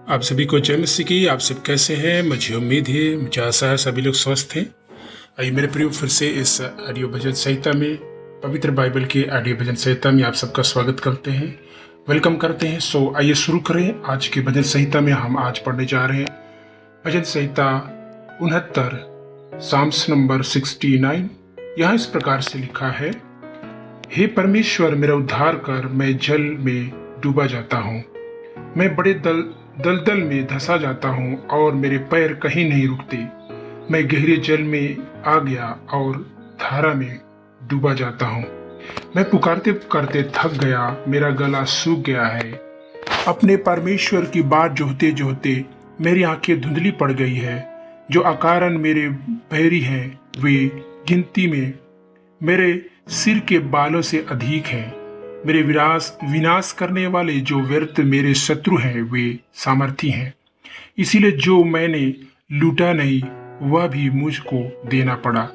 आप सभी को जय मसीह की। आप सब कैसे हैं? मुझे उम्मीद है, मुझे आशा है सभी लोग स्वस्थ हैं। आइए मेरे प्रिय, फिर से इस ऑडियो भजन संहिता में, पवित्र बाइबल की ऑडियो भजन संहिता में आप सबका स्वागत करते हैं, वेलकम करते हैं। आइए शुरू करें। आज के भजन संहिता में हम आज पढ़ने जा रहे हैं भजन संहिता 69, साम्स नंबर 69। यहाँ इस प्रकार से लिखा है, हे परमेश्वर मेरा उद्धार कर, मैं जल में डूबा जाता हूँ, मैं बड़े दलदल में धंसा जाता हूँ और मेरे पैर कहीं नहीं रुकते। मैं गहरे जल में आ गया और धारा में डूबा जाता हूँ। मैं पुकारते पुकारते थक गया, मेरा गला सूख गया है। अपने परमेश्वर की बात जोहते जोहते मेरी आंखें धुंधली पड़ गई है। जो अकारण मेरे बैरी हैं वे गिनती में मेरे सिर के बालों से अधिक हैं। मेरे विनाश करने वाले जो व्यर्थ मेरे शत्रु हैं वे सामर्थी हैं। इसीलिए जो मैंने लूटा नहीं वह भी मुझको देना पड़ा।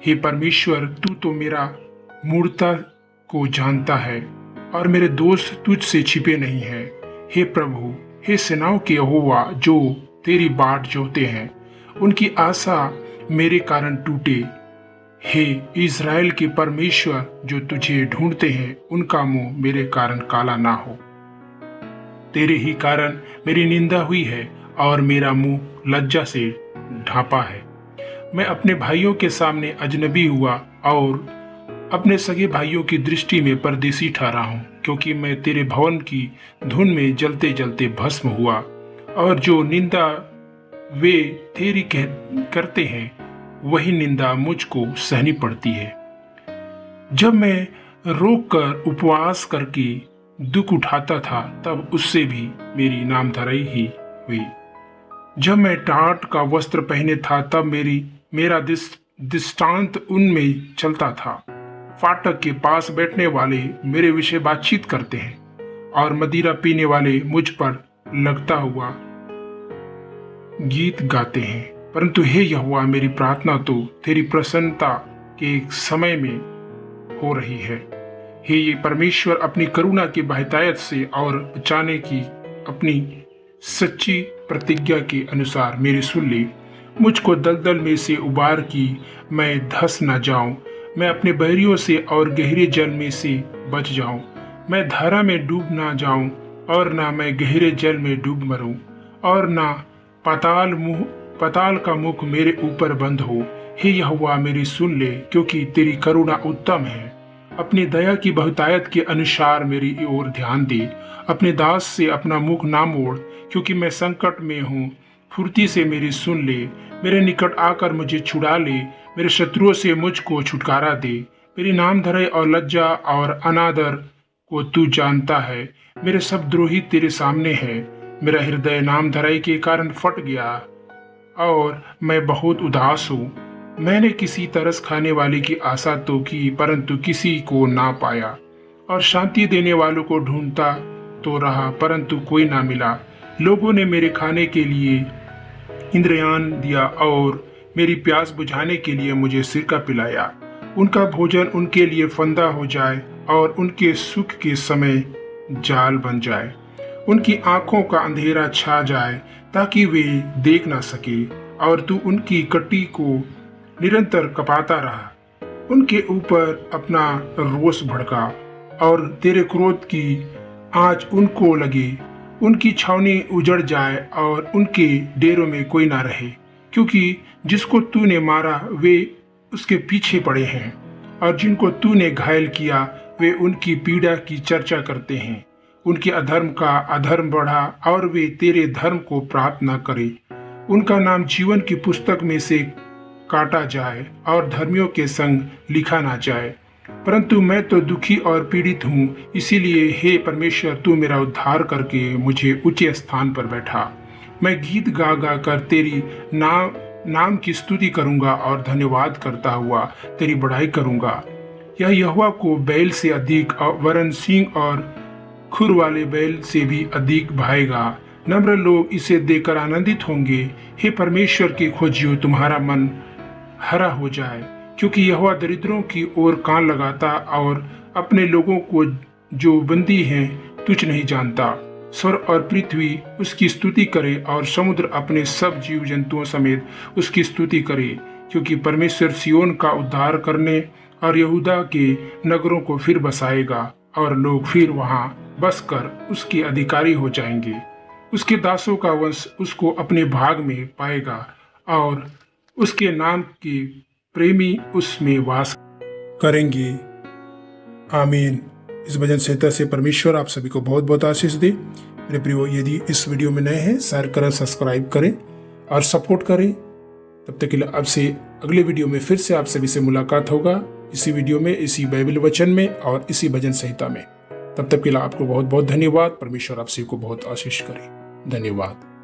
हे परमेश्वर, तू तो मेरा मूर्ता को जानता है और मेरे दोस्त तुझ से छिपे नहीं हैं। हे प्रभु, हे सेनाओं के यहोवा, जो तेरी बाट जोहते हैं उनकी आशा मेरे कारण टूटे। हे इज़राइल के परमेश्वर, जो तुझे ढूंढते हैं उनका मुंह मेरे कारण काला ना हो। तेरे ही कारण मेरी निंदा हुई है और मेरा मुंह लज्जा से ढांपा है। मैं अपने भाइयों के सामने अजनबी हुआ और अपने सगे भाइयों की दृष्टि में परदेसी ठहरा हूँ, क्योंकि मैं तेरे भवन की धुन में जलते जलते भस्म हुआ। और जो निंदा वे तेरी करते हैं वही निंदा मुझको सहनी पड़ती है। जब मैं रोक कर उपवास करके दुख उठाता था तब उससे भी मेरी नामधराई ही हुई। जब मैं टाट का वस्त्र पहने था तब मेरा दृष्टांत उनमें चलता था। फाटक के पास बैठने वाले मेरे विषय बातचीत करते हैं और मदिरा पीने वाले मुझ पर लगता हुआ गीत गाते हैं। परंतु हे यहोवा, मेरी प्रार्थना तो तेरी प्रसन्नता के समय में हो रही है। हे ये परमेश्वर, अपनी करुणा की बहुतायत से और बचाने की अपनी सच्ची प्रतिज्ञा के अनुसार मेरी सुन ले। मुझको दलदल में से उबार की मैं धस न जाऊं। मैं अपने बैरियों से और गहरे जल में से बच जाऊं। मैं धारा में डूब ना जाऊं और ना मैं गहरे जल में डूब मरूं, और ना पाताल का मुख मेरे ऊपर बंद हो। हे यहोवा, मेरी सुन ले, क्योंकि तेरी करुणा उत्तम है। अपनी दया की बहुतायत के अनुसार मेरी ओर ध्यान दे। अपने दास से अपना मुख ना मोड़, क्योंकि मैं संकट में हूँ। फुर्ती से मेरी सुन ले, मेरे निकट आकर मुझे छुड़ा ले। मेरे शत्रुओं से मुझको छुटकारा दे। मेरी नामधराई और लज्जा और अनादर को तू जानता है। मेरे सब द्रोही तेरे सामने है। मेरा हृदय नामधराई के कारण फट गया और मैं बहुत उदास हूँ। मैंने किसी तरस खाने वाले की आशा तो की, परंतु किसी को ना पाया, और शांति देने वालों को ढूंढता तो रहा, परंतु कोई ना मिला। लोगों ने मेरे खाने के लिए इंद्रयान दिया और मेरी प्यास बुझाने के लिए मुझे सिरका पिलाया। उनका भोजन उनके लिए फंदा हो जाए और उनके सुख के समय जाल बन जाए। उनकी आंखों का अंधेरा छा जाए ताकि वे देख ना सके, और तू उनकी कटी को निरंतर कपाता रहा। उनके ऊपर अपना रोष भड़का और तेरे क्रोध की आँच उनको लगे। उनकी छावनी उजड़ जाए और उनके डेरों में कोई ना रहे, क्योंकि जिसको तूने मारा वे उसके पीछे पड़े हैं, और जिनको तूने घायल किया वे उनकी पीड़ा की चर्चा करते हैं। उनके अधर्म का अधर्म बढ़ा और वे तेरे धर्म को प्राप्त न करे। उनका नाम जीवन की पुस्तक में से काटा जाए और धर्मियों के संग लिखा ना जाए। परंतु मैं तो दुखी और पीड़ित हूँ, इसीलिए हे परमेश्वर, तू मेरा उद्धार करके मुझे ऊंचे स्थान पर बैठा। मैं गीत गा गा कर तेरी नाम की स्तुति करूंगा और धन्यवाद करता हुआ तेरी बड़ाई करूंगा। यह यहोवा को बैल से अधिक, वरन सिंह और खुर वाले बैल से भी अधिक भाएगा। नम्र लोग इसे देखकर आनंदित होंगे। हे परमेश्वर के खोजियो, तुम्हारा मन हरा हो जाए, क्योंकि यहोवा दरिद्रों की ओर कान लगाता और अपने लोगों को जो बंदी हैं तुझ नहीं जानता। स्वर और पृथ्वी उसकी स्तुति करे और समुद्र अपने सब जीव जंतुओं समेत उसकी स्तुति करे, क्योंकि परमेश्वर सियोन का उद्धार करने और यहूदा के नगरों को फिर बसाएगा और लोग फिर वहां बसकर उसके अधिकारी हो जाएंगे। उसके दासों का वंश उसको अपने भाग में पाएगा और उसके नाम के प्रेमी उसमें वास करेंगे। आमीन। इस भजन संहिता से परमेश्वर आप सभी को बहुत बहुत आशीष दे। मेरे प्रियो, यदि इस वीडियो में नए हैं, शेयर करें, सब्सक्राइब करें और सपोर्ट करें। तब तक के लिए आपसे अगले वीडियो में फिर से आप सभी से मुलाकात होगा, इसी वीडियो में, इसी बाइबल वचन में और इसी भजन संहिता में। तब तक के लिए आपको बहुत बहुत धन्यवाद। परमेश्वर आप सभी को बहुत आशीष करे। धन्यवाद।